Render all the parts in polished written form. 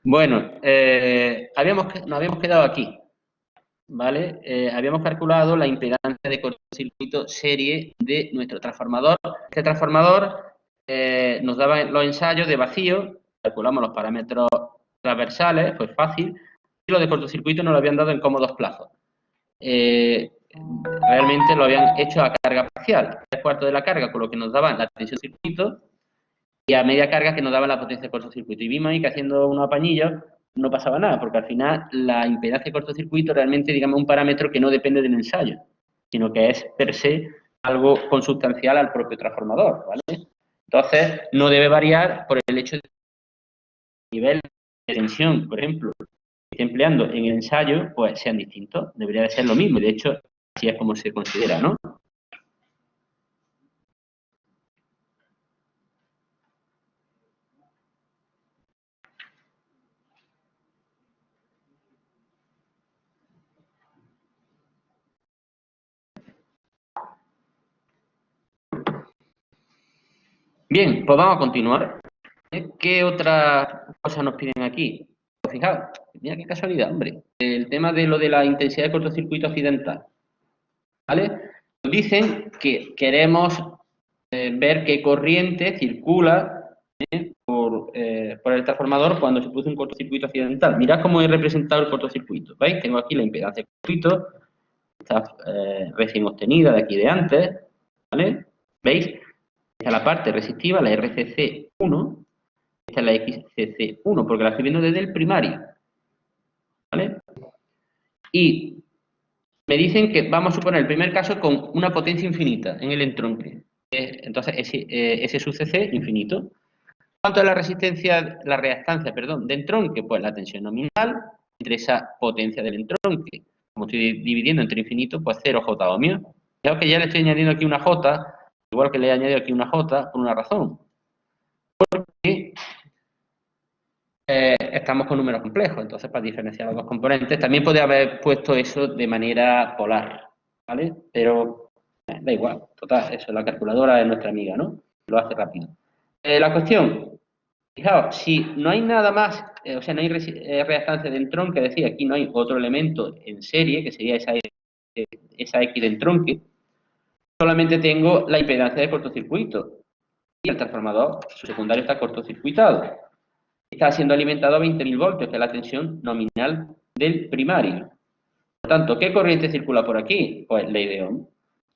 Bueno, nos habíamos quedado aquí, ¿vale? Habíamos calculado la impedancia de cortocircuito serie de nuestro transformador. Este transformador nos daba los ensayos de vacío, calculamos los parámetros transversales, pues fácil, y los de cortocircuito nos lo habían dado en cómodos plazos. Realmente lo habían hecho a carga parcial, 3/4 de la carga, con lo que nos daban la tensión de circuito, y a media carga que nos daba la potencia de cortocircuito. Y vimos ahí que haciendo unos apañillos no pasaba nada, porque al final la impedancia de cortocircuito realmente, digamos, es un parámetro que no depende del ensayo, sino que es per se algo consustancial al propio transformador, ¿vale? Entonces, no debe variar por el hecho de que el nivel de tensión, por ejemplo, que esté empleando en el ensayo, pues sean distintos. Debería de ser lo mismo, y de hecho, así es como se considera, ¿no? Bien, pues vamos a continuar. ¿Qué otra cosa nos piden aquí? Pues fijaos, mira qué casualidad, hombre. El tema de lo de la intensidad de cortocircuito accidental, ¿vale? Nos dicen que queremos ver qué corriente circula por el transformador cuando se produce un cortocircuito accidental. Mirad cómo he representado el cortocircuito. ¿Veis? Tengo aquí la impedancia de cortocircuito, está recién obtenida de aquí de antes, ¿vale? ¿Veis? Esta es la parte resistiva, la RCC1, esta es la XCC1, porque la estoy viendo desde el primario, ¿vale? Y me dicen que vamos a suponer el primer caso con una potencia infinita en el entronque. Entonces, S sub CC infinito. ¿Cuánto es la resistencia, la reactancia, perdón, de entronque? Pues la tensión nominal entre esa potencia del entronque. Como estoy dividiendo entre infinito, pues 0J ohmios. Fijaos que ya le estoy añadiendo aquí una J, igual que le he añadido aquí una J, por una razón. Porque estamos con números complejos, entonces para diferenciar los dos componentes, también podría haber puesto eso de manera polar, ¿vale? Pero da igual, total, eso, la calculadora es nuestra amiga, ¿no? Lo hace rápido. La cuestión, fijaos, si no hay nada más, o sea, no hay reactancia de entronque, es decir, aquí no hay otro elemento en serie, que sería esa X de entronque, solamente tengo la impedancia de cortocircuito, y el transformador, su secundario está cortocircuitado. Está siendo alimentado a 20.000 voltios, que es la tensión nominal del primario. Por tanto, ¿qué corriente circula por aquí? Pues ley de Ohm.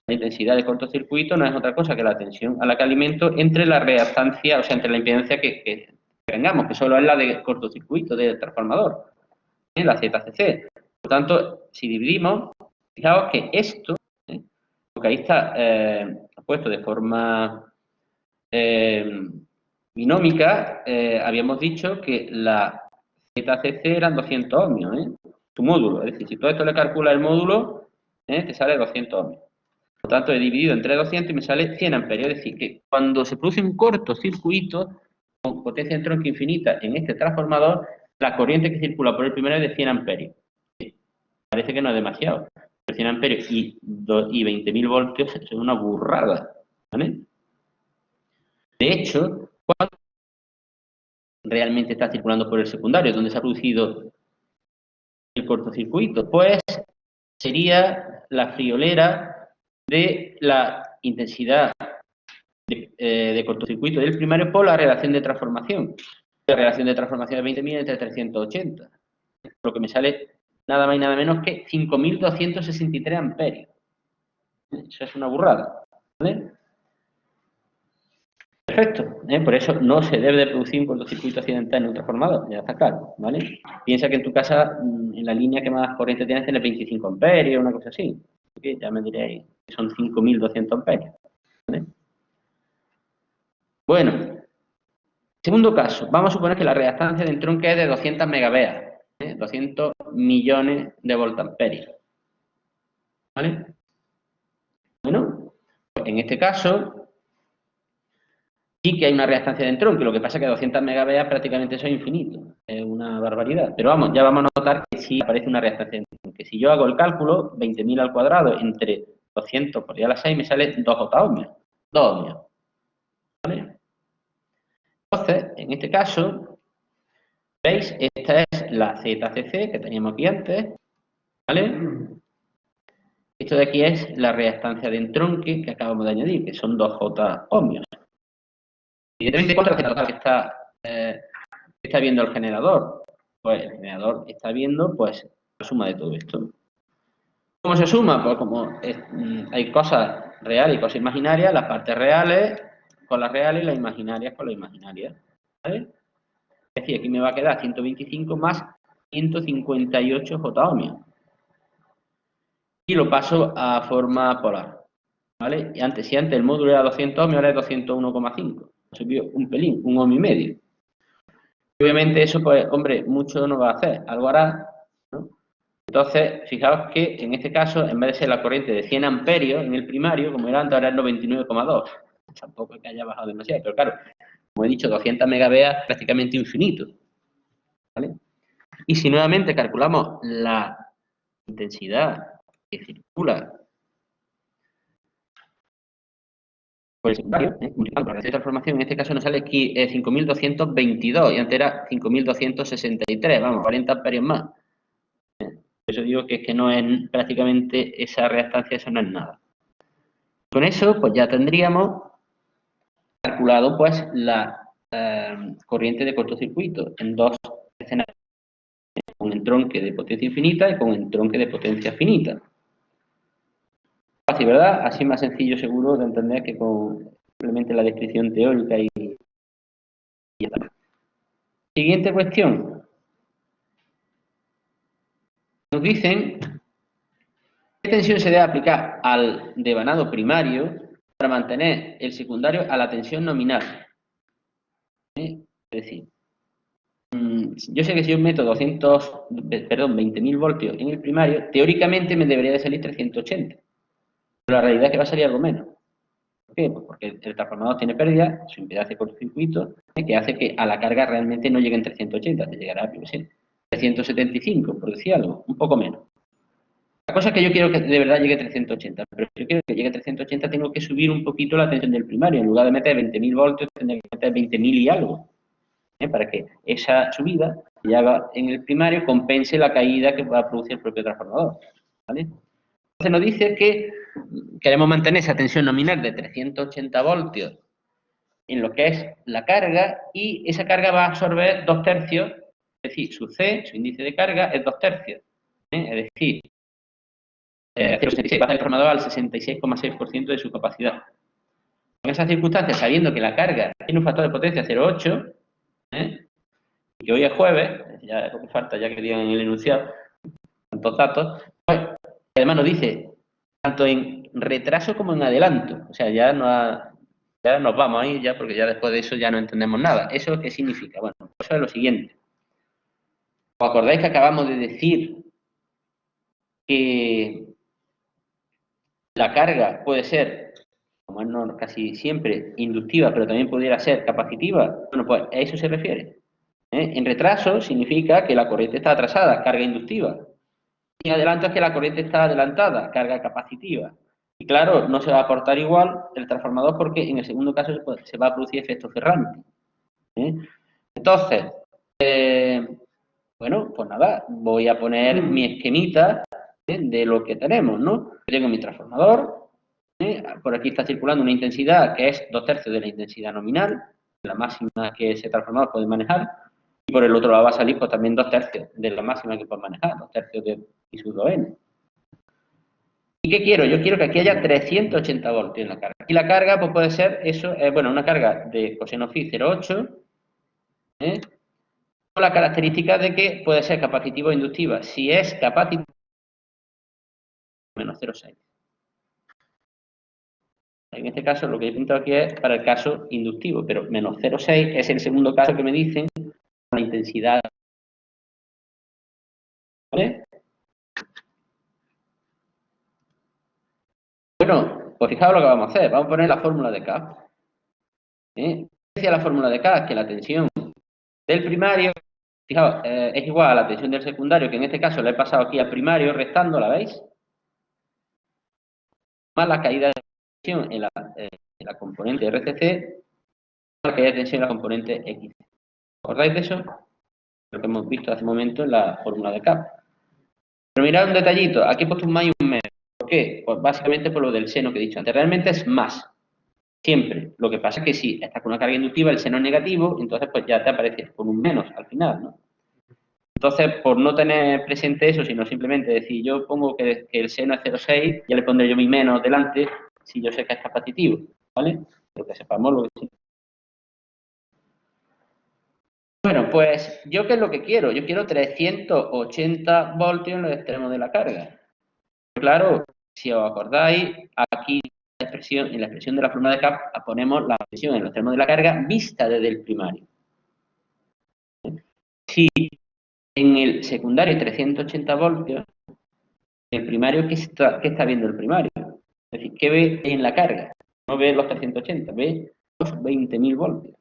La intensidad de cortocircuito no es otra cosa que la tensión a la que alimento entre la reactancia, o sea, entre la impedancia que tengamos, que solo es la de cortocircuito del transformador, la ZCC. Por tanto, si dividimos, fijaos que esto, porque ahí está puesto de forma binómica, habíamos dicho que la ZCC eran 200 ohmios, su módulo. Es decir, si todo esto le calcula el módulo, te sale 200 ohmios. Por lo tanto, he dividido entre 200 y me sale 100 amperios. Es decir, que cuando se produce un cortocircuito con potencia de entronque infinita en este transformador, la corriente que circula por el primero es de 100 amperios. Parece que no es demasiado. Pero 100 amperios y 20.000 voltios es una burrada, ¿vale? De hecho, ¿cuánto realmente está circulando por el secundario, donde se ha producido el cortocircuito? Pues sería la friolera de la intensidad de cortocircuito del primario por la relación de transformación. La relación de transformación de 20.000 entre 380, lo que me sale nada más y nada menos que 5.263 amperios. Eso es una burrada, ¿vale? Perfecto, por eso no se debe de producir un cortocircuito accidental en un transformador, ya está claro, ¿vale? Piensa que en tu casa, en la línea que más corriente tienes, tienes 25 amperios, una cosa así. ¿Okay? Ya me diréis que son 5.200 amperios, ¿vale? Bueno, segundo caso, vamos a suponer que la reactancia de entronque es de 200 megaveas, 200 millones de voltamperios, ¿vale? Bueno, pues en este caso sí que hay una reactancia de entronque, lo que pasa es que 200 megaveas prácticamente eso es infinito, es una barbaridad. Pero vamos, ya vamos a notar que sí aparece una reactancia de entronque. Si yo hago el cálculo, 20.000 al cuadrado entre 200 por día a la 6 me sale 2 ohmios, 2 ohmios, ¿vale? Entonces, en este caso, ¿veis? esta es la ZCC que teníamos aquí antes, ¿vale? Esto de aquí es la reactancia de entronque que acabamos de añadir, que son 2J ohmios. Evidentemente, ¿cuánto es la total que está viendo el generador? Pues el generador está viendo pues la suma de todo esto. ¿Cómo se suma? Pues como hay cosas reales y cosas imaginarias, las partes reales con las reales y las imaginarias con las imaginarias. ¿Vale? Es decir, aquí me va a quedar 125 más 158 J ohmios. Y lo paso a forma polar. ¿Vale? Y si antes el módulo era 200 ohmios, ahora es 201,5. Subió un pelín, un ohmio y medio. Obviamente eso, pues, hombre, mucho no va a hacer, algo hará, ¿no? Entonces, fijaos que en este caso, en vez de ser la corriente de 100 amperios en el primario, como era antes, ahora es 99,2. Tampoco es que haya bajado demasiado, pero claro, como he dicho, 200 megaveas prácticamente infinito, ¿vale? Y si nuevamente calculamos la intensidad que circula por el secundario, multiplicando por la transformación, en este caso nos sale aquí 5222 y antes era 5263, vamos, 40 amperios más. Por eso digo que es que no es prácticamente esa reactancia, eso no es nada. Con eso, pues ya tendríamos calculado pues la corriente de cortocircuito en dos escenarios, con entronque de potencia infinita y con entronque de potencia finita. Fácil, ¿verdad? Así más sencillo seguro de entender que con simplemente la descripción teórica y ya está. Siguiente cuestión. Nos dicen qué tensión se debe aplicar al devanado primario para mantener el secundario a la tensión nominal. Es decir, yo sé que si yo meto 20.000 voltios en el primario, teóricamente me debería de salir 380. Pero la realidad es que va a salir algo menos. ¿Por qué? Pues porque el transformador tiene pérdida, su impedancia de cortocircuito, que hace que a la carga realmente no lleguen 380, te llegará, yo sé, 375, por decir algo, un poco menos. La cosa es que yo quiero que de verdad llegue a 380, pero si yo quiero que llegue a 380 tengo que subir un poquito la tensión del primario. En lugar de meter 20.000 voltios, tendré que meter 20.000 y algo. Para que esa subida que haga en el primario compense la caída que va a producir el propio transformador. ¿Vale? Entonces nos dice que queremos mantener esa tensión nominal de 380 voltios en lo que es la carga y esa carga va a absorber 2/3, es decir, su C, su índice de carga, es 2/3. Es decir, 0,66 va a hacer el transformador al 66,6% de su capacidad. En esas circunstancias, sabiendo que la carga tiene un factor de potencia 0,8, y que hoy es jueves, ya es lo que falta, ya que digan en el enunciado, tantos datos, pues además nos dice tanto en retraso como en adelanto. O sea, ya nos vamos a ir ya, porque ya después de eso ya no entendemos nada. ¿Eso qué significa? Bueno, eso es lo siguiente. ¿Os acordáis que acabamos de decir que la carga puede ser, como es no, casi siempre, inductiva, pero también pudiera ser capacitiva? Bueno, pues a eso se refiere. En retraso significa que la corriente está atrasada, carga inductiva. Y en adelanto es que la corriente está adelantada, carga capacitiva. Y claro, no se va a aportar igual el transformador porque en el segundo caso se va a producir efecto ferrante. Entonces, bueno, pues nada, voy a poner mi esquemita de lo que tenemos, ¿no? Tengo mi transformador, por aquí está circulando una intensidad que es 2/3 de la intensidad nominal, la máxima que ese transformador puede manejar, y por el otro lado va a salir pues también 2/3 de la máxima que puede manejar, 2/3 de I sub 2n. ¿Y qué quiero? Yo quiero que aquí haya 380 voltios en la carga. Y la carga pues puede ser eso, bueno, una carga de coseno phi 0,8, con la característica de que puede ser capacitiva o inductiva. Si es capacitiva, menos 0,6. En este caso, lo que he pintado aquí es para el caso inductivo, pero menos 0,6 es el segundo caso que me dicen la intensidad. ¿Vale? Bueno, pues fijaos lo que vamos a hacer. Vamos a poner la fórmula de K. ¿Qué decía la fórmula de K? Que la tensión del primario, fijaos, es igual a la tensión del secundario, que en este caso le he pasado aquí al primario restando, ¿la veis? Más la caída de tensión en la componente RCC, más la caída de tensión en la componente X. ¿Os acordáis de eso? lo que hemos visto hace un momento en la fórmula de CAP. Pero mirad un detallito, aquí he puesto un más y un menos. ¿Por qué? Pues básicamente por lo del seno que he dicho antes. Realmente es más, siempre. Lo que pasa es que si estás con una carga inductiva, el seno es negativo, entonces pues ya te aparece con un menos al final, ¿no? Entonces, por no tener presente eso, sino simplemente decir, yo pongo que el seno es 0,6, ya le pondré yo mi menos delante, si yo sé que es capacitivo, ¿vale? Lo que sepamos lo que sí. Bueno, pues, ¿yo qué es lo que quiero? Yo quiero 380 voltios en los extremos de la carga. Claro, si os acordáis, aquí en la expresión de la fórmula de CAP ponemos la presión en los extremos de la carga vista desde el primario. Si en el secundario hay 380 voltios, el primario, ¿qué está viendo el primario? Es decir, ¿qué ve en la carga? No ve los 380, ve los 20.000 voltios.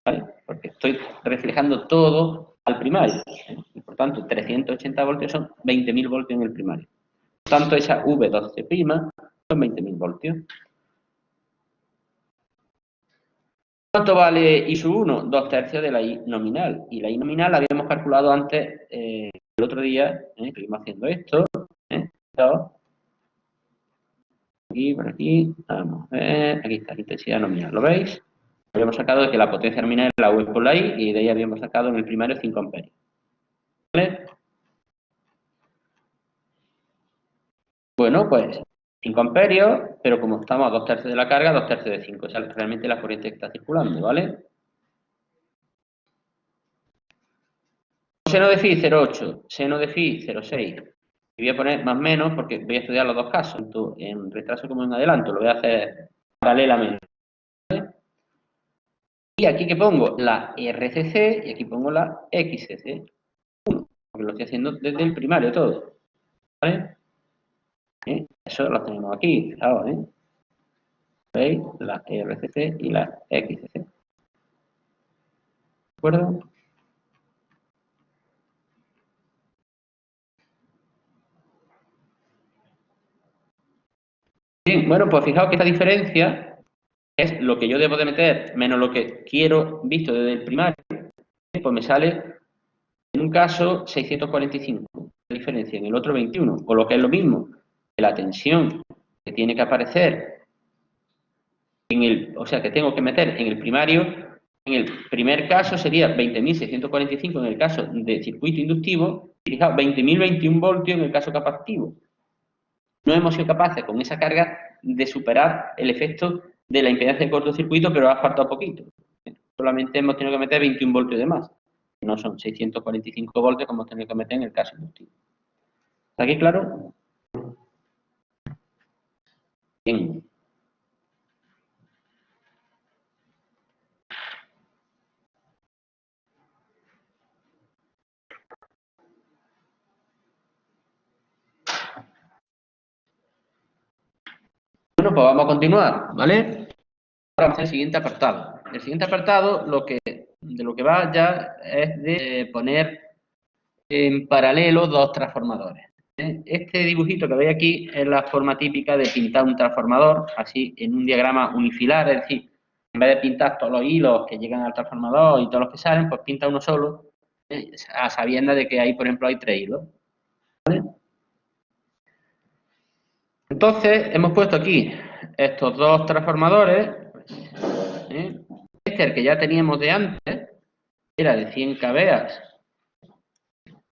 ¿Vale? Porque estoy reflejando todo al primario. Y por tanto, 380 voltios son 20.000 voltios en el primario. Por tanto, esa V12' son 20.000 voltios. ¿Cuánto vale I sub 1? 2/3 de la I nominal. Y la I nominal la habíamos calculado antes, el otro día, que íbamos haciendo esto. Aquí, por aquí, vamos a ver, aquí está la intensidad nominal, ¿lo veis? Habíamos sacado de que la potencia nominal es la V por la I y de ahí habíamos sacado en el primario 5 amperios. ¿Vale? Bueno, pues 5 amperios, pero como estamos a 2/3 de la carga, 2/3 de 5. Esa es realmente la corriente que está circulando, ¿vale? Seno de phi 0,8, seno de phi 0,6. Y voy a poner más o menos porque voy a estudiar los dos casos, tanto en retraso como en adelanto. Lo voy a hacer paralelamente. ¿Vale? Y aquí que pongo la RCC y aquí pongo la XCC. Porque lo estoy haciendo desde el primario todo. ¿Vale? Eso lo tenemos aquí, fijaos, ¿veis? La RCC y la XCC. ¿De acuerdo? Bien, bueno, pues fijaos que esta diferencia es lo que yo debo de meter menos lo que quiero visto desde el primario. Pues me sale en un caso 645 de diferencia, en el otro 21, o lo que es lo mismo, que la tensión que tiene que aparecer o sea, que tengo que meter en el primario, en el primer caso sería 20.645 en el caso de circuito inductivo, y fijaos, 20.021 voltios en el caso capacitivo. No hemos sido capaces con esa carga de superar el efecto de la impedancia de cortocircuito, pero ha faltado poquito. Solamente hemos tenido que meter 21 voltios de más. No son 645 voltios como hemos tenido que meter en el caso inductivo. ¿Está aquí claro? Bien. Bueno, pues vamos a continuar, ¿vale? Ahora vamos al siguiente apartado. El siguiente apartado, de lo que va ya es de poner en paralelo dos transformadores. Este dibujito que veis aquí es la forma típica de pintar un transformador, así en un diagrama unifilar, es decir, en vez de pintar todos los hilos que llegan al transformador y todos los que salen, pues pinta uno solo, a sabiendas de que ahí, por ejemplo, hay 3 hilos. ¿Vale? Entonces, hemos puesto aquí estos dos transformadores. Este, el que ya teníamos de antes, era de 100 kVA,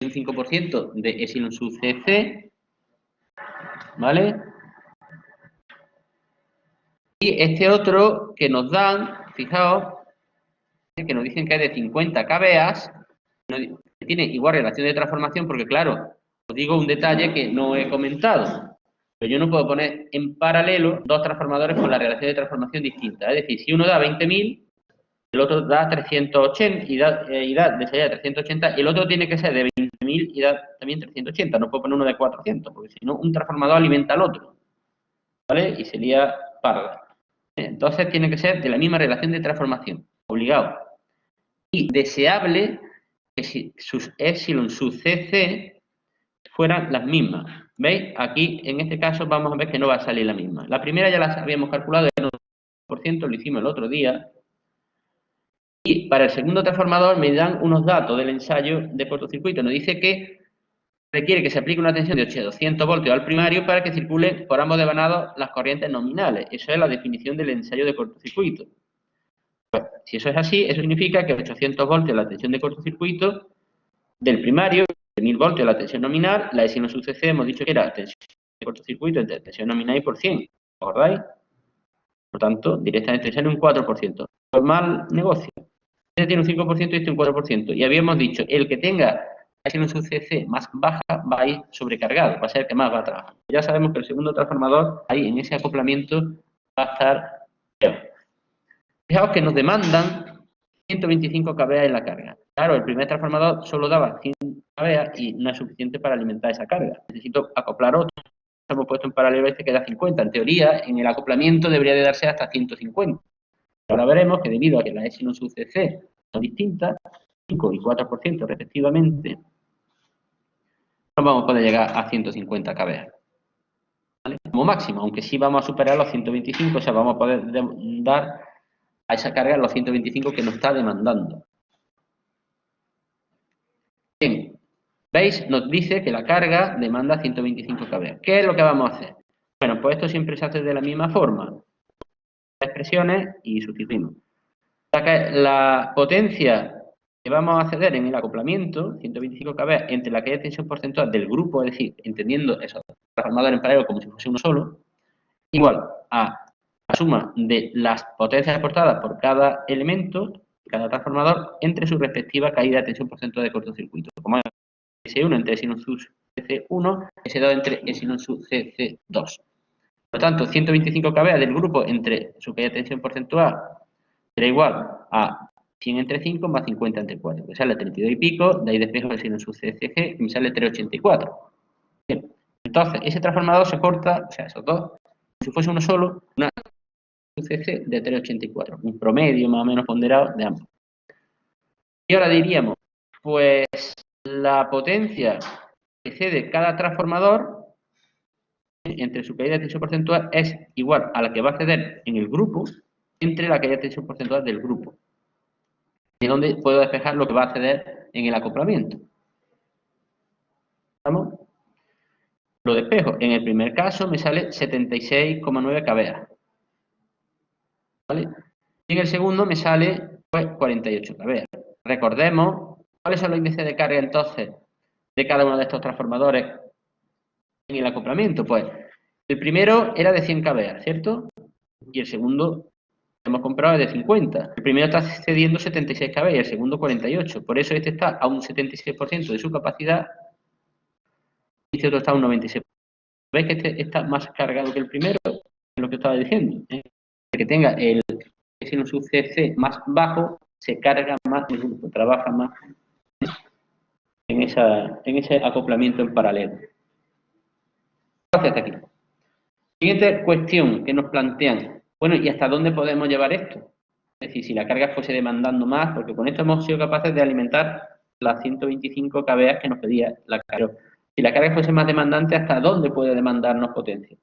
un 5% de epsilon sub cc, ¿vale? Y este otro que nos dan, fijaos, que nos dicen que es de 50 kVA, que tiene igual relación de transformación, porque claro, os digo un detalle que no he comentado, pero yo no puedo poner en paralelo dos transformadores con la relación de transformación distinta. Es decir, si uno da 20.000, el otro da 380 y da de salida 380, y el otro tiene que ser de 20.000 y da también 380. No puedo poner uno de 400, porque si no, un transformador alimenta al otro, ¿vale? Y sería parda. Entonces tiene que ser de la misma relación de transformación, obligado. Y deseable que si sus epsilon sub cc fueran las mismas. ¿Veis? Aquí, en este caso, vamos a ver que no va a salir la misma. La primera ya la habíamos calculado, el 1%, lo hicimos el otro día. Y para el segundo transformador me dan unos datos del ensayo de cortocircuito. Nos dice que requiere que se aplique una tensión de 800 voltios al primario para que circulen por ambos devanados las corrientes nominales. Eso es la definición del ensayo de cortocircuito. Pues, si eso es así, eso significa que 800 voltios la tensión de cortocircuito del primario, 1000 voltios la tensión nominal, la E sin sub CC hemos dicho que era tensión de cortocircuito entre tensión nominal y por 100. ¿Os acordáis? Por tanto, directamente sale un 4%. Normal negocio. Este tiene un 5% y este un 4%. Y habíamos dicho, el que tenga la sub CC más baja va a ir sobrecargado, va a ser el que más va a trabajar. Ya sabemos que el segundo transformador, ahí en ese acoplamiento, va a estar peor. Fijaos que nos demandan 125 kVA en la carga. Claro, el primer transformador solo daba 100 kVA y no es suficiente para alimentar esa carga. Necesito acoplar otro. Hemos puesto en paralelo este que da 50. En teoría, en el acoplamiento debería de darse hasta 150. Ahora veremos que debido a que las E sin sub CC son distintas, 5 y 4% respectivamente, no vamos a poder llegar a 150 kVA. ¿Vale? Como máximo, aunque sí vamos a superar los 125, o sea, vamos a poder dar a esa carga los 125 que nos está demandando. Bien, ¿veis? Nos dice que la carga demanda 125 kVA. ¿Qué es lo que vamos a hacer? Bueno, pues esto siempre se hace de la misma forma. Expresiones y sustituimos. La potencia que vamos a acceder en el acoplamiento, 125 kVA, entre la caída de tensión porcentual del grupo, es decir, entendiendo esos transformadores en paralelo como si fuese uno solo, igual a la suma de las potencias aportadas por cada elemento, cada transformador, entre su respectiva caída de tensión porcentual de cortocircuito. Como es S1 entre epsilon sub CC1, S2 entre epsilon sub CC2. Por lo tanto, 125 kVA del grupo entre su caída de tensión porcentual será igual a 100 entre 5 más 50 entre 4, que sale 32 y pico, de ahí despejo epsilon sub CCG, y me sale 384. Bien, entonces, ese transformador se corta, o sea, esos dos, si fuese uno solo, una CC de 384, un promedio más o menos ponderado de ambos. Y ahora diríamos, pues la potencia que cede cada transformador entre su caída de tensión porcentual es igual a la que va a ceder en el grupo entre la caída de tensión porcentual del grupo. ¿De dónde puedo despejar lo que va a ceder en el acoplamiento? ¿Vamos? Lo despejo. En el primer caso me sale 76,9 kVA. ¿Vale? Y en el segundo me sale pues 48 kVA. Recordemos cuáles son los índices de carga entonces de cada uno de estos transformadores en el acoplamiento. Pues el primero era de 100 kVA, ¿cierto? Y el segundo hemos comprado es de 50. El primero está cediendo 76 kVA y el segundo 48. Por eso este está a un 76% de su capacidad y este otro está a un 96%. ¿Veis que este está más cargado que el primero? Es lo que estaba diciendo. El que tenga el epsilon sub CC más bajo se carga más el grupo, trabaja más en ese acoplamiento en paralelo. Hasta aquí. Siguiente cuestión que nos plantean. Bueno, ¿y hasta dónde podemos llevar esto? Es decir, si la carga fuese demandando más, porque con esto hemos sido capaces de alimentar las 125 kVA que nos pedía la carga. Si la carga fuese más demandante, ¿hasta dónde puede demandarnos potencia?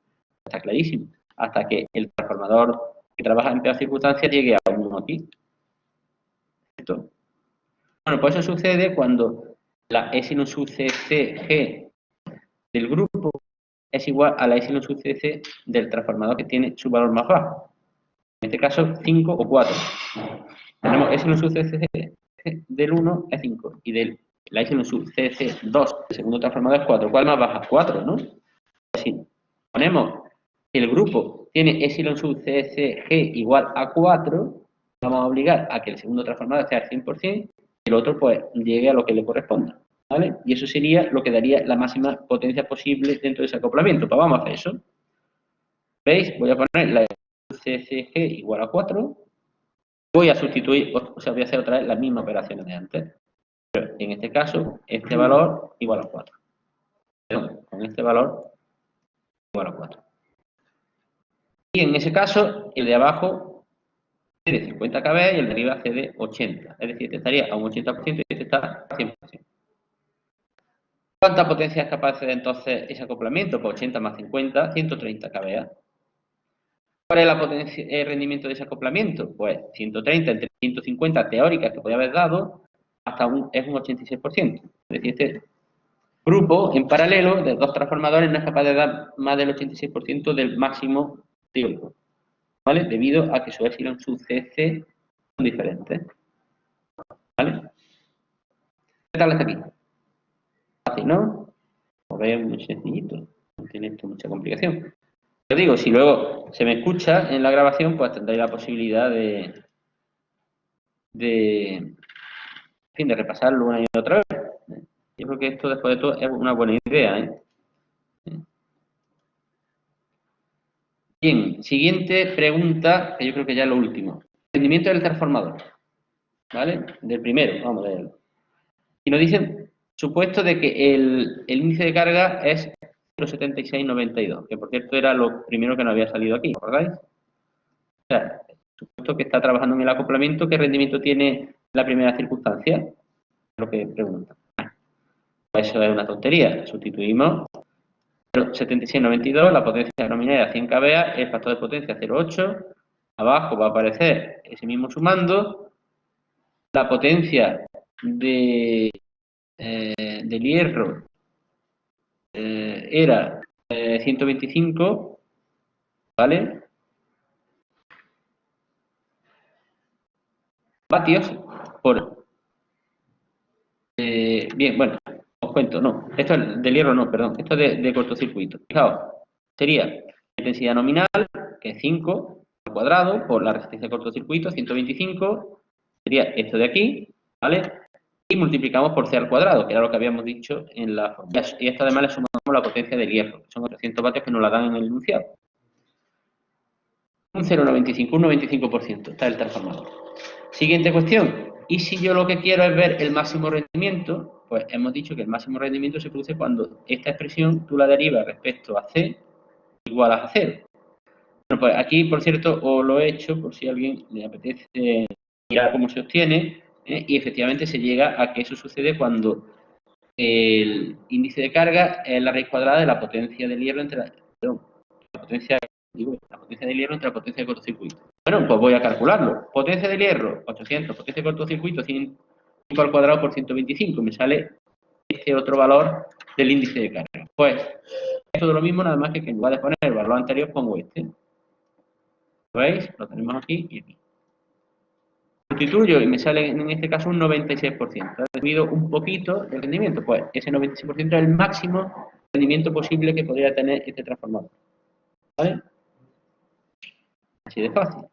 Está clarísimo. Hasta que el transformador que trabaja en peor circunstancias llegue a 1 aquí. ¿Cierto? Bueno, pues eso sucede cuando la epsilon sub CCG del grupo es igual a la epsilon sub CC del transformador que tiene su valor más bajo. En este caso, 5 o 4. Tenemos epsilon sub CC del 1 es 5 y del la epsilon sub CC2, el segundo transformador es 4. ¿Cuál más baja? 4, ¿no? Si ponemos que el grupo tiene epsilon sub CCG igual a 4, vamos a obligar a que el segundo transformador esté al 100% y el otro pues llegue a lo que le corresponda. ¿Vale? Y eso sería lo que daría la máxima potencia posible dentro de ese acoplamiento. Pues vamos a hacer eso. ¿Veis? Voy a poner la CCG igual a 4. Voy a sustituir, o sea, voy a hacer otra vez las mismas operaciones de antes. Pero en este caso, este valor igual a 4. Perdón, con este valor igual a 4. Y en ese caso, el de abajo cede 50 kVA y el de arriba cede 80. Es decir, este estaría a un 80% y este está a 100%. ¿Cuánta potencia es capaz de entonces ese acoplamiento? Pues 80 más 50, 130 kVA. ¿Cuál es la potencia, el rendimiento de ese acoplamiento? Pues 130 entre 150 teóricas que podía haber dado, es un 86%. Es decir, este grupo en paralelo de dos transformadores no es capaz de dar más del 86% del máximo teórico, ¿vale? Debido a que su epsilon, su CC son diferentes, ¿vale? ¿Qué tal hasta aquí? Fácil, ¿no? Como veis, muy sencillito, no tiene esto mucha complicación. Yo digo, si luego se me escucha en la grabación, pues tendréis la posibilidad en fin, de repasarlo una y otra vez. Yo creo que esto, después de todo, es una buena idea, ¿eh? Bien, siguiente pregunta, que yo creo que ya es lo último. Rendimiento del transformador, ¿vale? Del primero, vamos a verlo. Y nos dicen, supuesto de que el índice de carga es 0,7692, que por cierto era lo primero que nos había salido aquí, ¿recordáis? O sea, supuesto que está trabajando en el acoplamiento, ¿qué rendimiento tiene la primera circunstancia? Es lo que pregunta. Pues eso es una tontería. Sustituimos 7692, la potencia nominal a 100 kVA, el factor de potencia 0,8. Abajo va a aparecer ese mismo sumando. La potencia del hierro era 125, ¿vale? Vatios por... bien, bueno, os cuento, no, esto es del hierro, no, perdón, esto es de cortocircuito. Fijaos, sería la intensidad nominal, que es 5 al cuadrado, por la resistencia de cortocircuito, 125, sería esto de aquí, ¿vale? Y multiplicamos por C al cuadrado, que era lo que habíamos dicho en la fórmula. Y esto además le sumamos la potencia del hierro, que son 800 vatios que nos la dan en el enunciado. Un 0,95, un 95% está el transformador. Siguiente cuestión. ¿Y si yo lo que quiero es ver el máximo rendimiento? Pues hemos dicho que el máximo rendimiento se produce cuando esta expresión tú la derivas respecto a C igual a 0. Bueno, pues aquí, por cierto, os lo he hecho por si a alguien le apetece mirar cómo se obtiene, y efectivamente se llega a que eso sucede cuando el índice de carga es la raíz cuadrada de la potencia del hierro entre la potencia del hierro entre la potencia de cortocircuito. Bueno, pues voy a calcularlo. Potencia del hierro, 800. Potencia de cortocircuito, 5 al cuadrado por 125. Me sale este otro valor del índice de carga. Pues es todo lo mismo, nada más que en lugar de poner el valor anterior pongo este. ¿Lo veis? Lo tenemos aquí y aquí. Sustituyo y me sale en este caso un 96%. He subido un poquito el rendimiento. Pues ese 96% es el máximo rendimiento posible que podría tener este transformador. ¿Vale? Así de fácil.